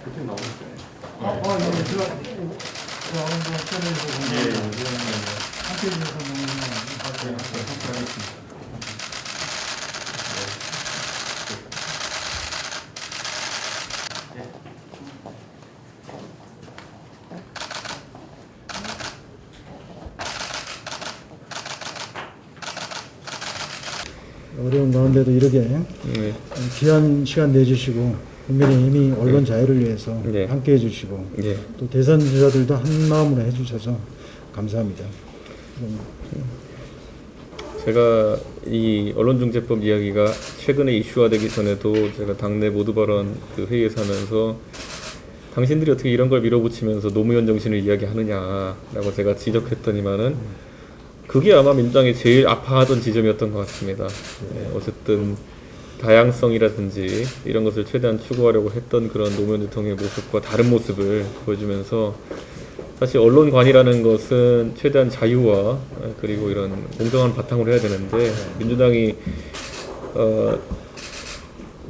그때 나오니까. 네, 제가 한번 전해서 예. 함께 해주셔서 너무 하겠습니다. 어려운 가운데도 이렇게 네. 귀한 시간 내주시고 국민의힘이 언론 자유를 위해서 네. 함께 해주시고 네. 또 대선 주자들도 한 마음으로 해주셔서 감사합니다. 제가 이 언론중재법 이야기가 최근에 이슈화되기 전에도 제가 당내 모두 발언 그 회의에서 하면서 당신들이 어떻게 이런 걸 밀어붙이면서 노무현 정신을 이야기하느냐라고 제가 지적했더니만은 그게 아마 민주당이 제일 아파하던 지점이었던 것 같습니다. 네, 어쨌든 다양성이라든지 이런 것을 최대한 추구하려고 했던 그런 노무현 대통령의 모습과 다른 모습을 보여주면서 사실 언론관이라는 것은 최대한 자유와 그리고 이런 공정한 바탕으로 해야 되는데 민주당이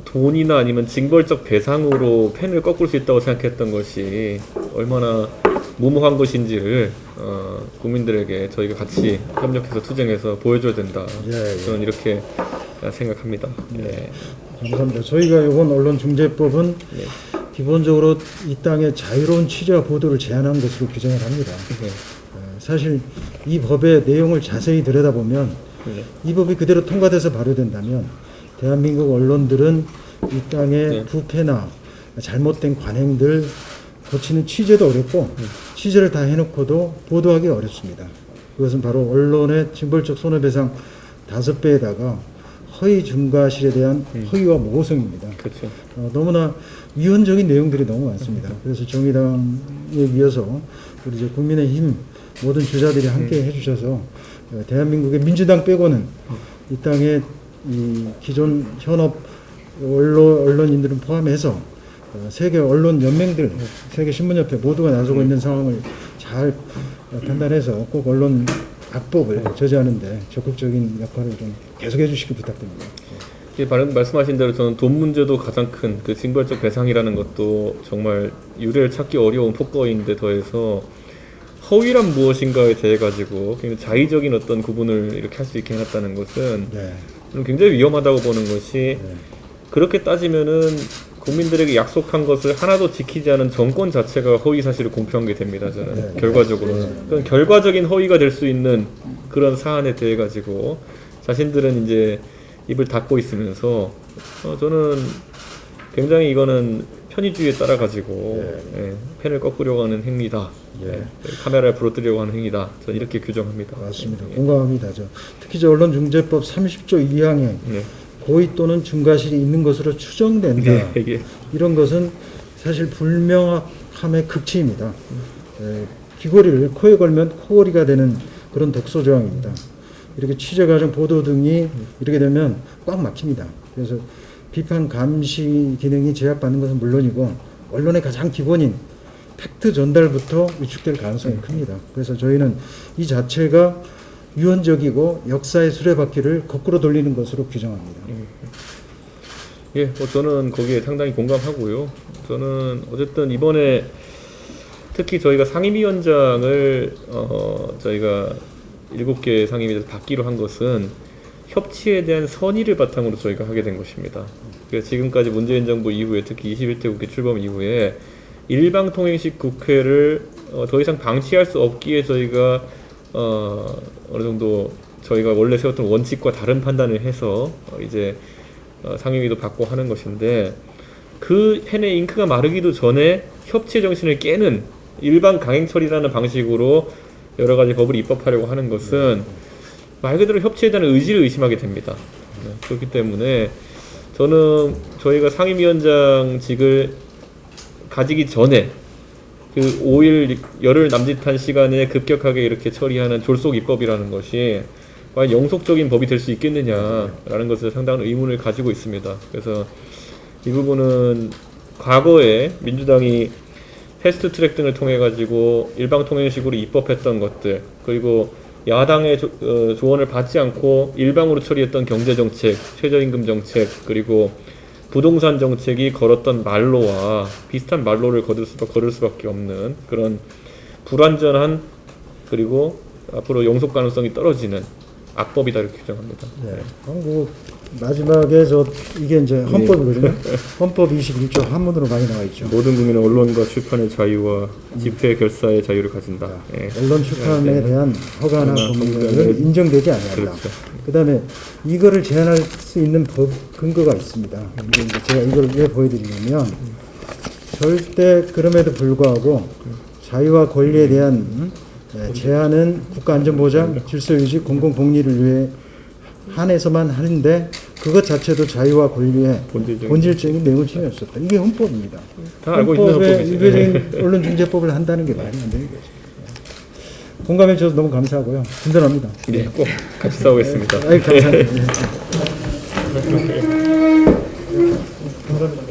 돈이나 아니면 징벌적 배상으로 펜을 꺾을 수 있다고 생각했던 것이 얼마나 무모한 것인지를 국민들에게 저희가 같이 협력해서 투쟁해서 보여줘야 된다. 저는 이렇게 생각합니다. 네. 감사합니다. 저희가 이번 언론중재법은 네. 기본적으로 이 땅의 자유로운 취재와 보도를 제한한 것으로 규정을 합니다. 네. 사실 이 법의 내용을 자세히 들여다보면 네. 이 법이 그대로 통과돼서 발효된다면 대한민국 언론들은 이 땅의 네. 부패나 잘못된 관행들 고치는 취재도 어렵고 취재를 다 해놓고도 보도하기 어렵습니다. 그것은 바로 언론의 징벌적 손해배상 5배에다가 허위 중과실에 대한 허위와 모호성입니다. 그렇죠. 너무나 위헌적인 내용들이 너무 많습니다. 그래서 정의당에 이어서 우리 이제 국민의힘 모든 주자들이 함께 해주셔서 대한민국의 민주당 빼고는 이 땅에 이 기존 현업 언론인들을 포함해서 세계 언론 연맹들, 세계 신문협회 모두가 나서고 있는 상황을 잘 판단해서 꼭 언론 악법을 저지하는데 적극적인 역할을 좀 계속해 주시기 부탁드립니다. 말씀하신 대로 저는 돈 문제도 가장 큰 그 징벌적 배상이라는 것도 정말 유례를 찾기 어려운 폭거인데 더해서 허위란 무엇인가에 대해 가지고 굉장히 자의적인 어떤 구분을 이렇게 할 수 있게 해놨다는 것은 저는 굉장히 위험하다고 보는 것이 그렇게 따지면은 국민들에게 약속한 것을 하나도 지키지 않은 정권 자체가 허위 사실을 공표한 게 됩니다. 저는 결과적으로는 그런 결과적인 허위가 될 수 있는 그런 사안에 대해 가지고 자신들은 이제 입을 닫고 있으면서 저는 굉장히 이거는 편의주의에 따라 가지고 펜을 꺾으려고 하는 행위다. 카메라를 부러뜨리려고 하는 행위다. 저는 이렇게 규정합니다. 맞습니다. 공감합니다. 특히 언론중재법 30조 2항에 고의 또는 중과실이 있는 것으로 추정된다. 이런 것은 사실 불명확함의 극치입니다. 귀걸이를 코에 걸면 코걸이가 되는 그런 독소 조항입니다. 이렇게 취재 과정, 보도 등이 이렇게 되면 꽉 막힙니다. 그래서 비판 감시 기능이 제약받는 것은 물론이고 언론의 가장 기본인 팩트 전달부터 위축될 가능성이 큽니다. 그래서 저희는 이 자체가 유언적이고 역사의 수레바퀴를 거꾸로 돌리는 것으로 규정합니다. 예, 저는 거기에 상당히 공감하고요. 저는 어쨌든 이번에 특히 저희가 상임위원장을 저희가 7개 상임위에서 받기로 한 것은 협치에 대한 선의를 바탕으로 저희가 하게 된 것입니다. 그래서 지금까지 문재인 정부 이후에 특히 21대 국회 출범 이후에 일방통행식 국회를 더 이상 방치할 수 없기에 저희가 어느 정도 저희가 원래 세웠던 원칙과 다른 판단을 해서 이제 상임위도 받고 하는 것인데 그 펜의 잉크가 마르기도 전에 협치의 정신을 깨는 일반 강행 처리라는 방식으로 여러 가지 법을 입법하려고 하는 것은 말 그대로 협치에 대한 의지를 의심하게 됩니다. 그렇기 때문에 저는 저희가 상임위원장직을 가지기 전에 그 5일 열흘 남짓한 시간에 급격하게 이렇게 처리하는 졸속 입법이라는 것이 과연 영속적인 법이 될 수 있겠느냐라는 것에 상당한 의문을 가지고 있습니다. 그래서 이 부분은 과거에 민주당이 패스트트랙 등을 통해 가지고 일방통행식으로 입법했던 것들, 그리고 야당의 조언을 받지 않고 일방으로 처리했던 경제정책, 최저임금 정책, 그리고 부동산 정책이 걸었던 말로와 비슷한 말로를 걸을 수밖에 없는 그런 불완전한 그리고 앞으로 용속 가능성이 떨어지는 악법이다 이렇게 규정합니다. 네. 한국 마지막에 이게 이제 헌법이거든요. 헌법 21조 한문으로 많이 나와 있죠. 모든 국민은 언론과 출판의 자유와 집회 결사의 자유를 가진다. 예. 언론 출판에 대한 허가나 법률은 법률은 인정되지 않는다. 그렇죠. 그다음에 이거를 제한할 수 있는 법 근거가 있습니다. 이제 제가 이걸 왜 보여드리냐면 절대 그럼에도 불구하고 자유와 권리에 대한 제한은 국가안전보장, 질서유지, 공공복리를 위해 한해서만 하는데 그것 자체도 자유와 권리의 본질적인 내용을 침해했었다. 이게 헌법입니다. 다 알고 있는 헌법에 헌법이죠. 위배적인 언론중재법을 한다는 게 말이 안 되는 거죠. 공감해 주셔서 너무 감사하고요. 든든합니다. 네, 꼭 같이 싸우겠습니다. 아이, 감사합니다. 감사합니다.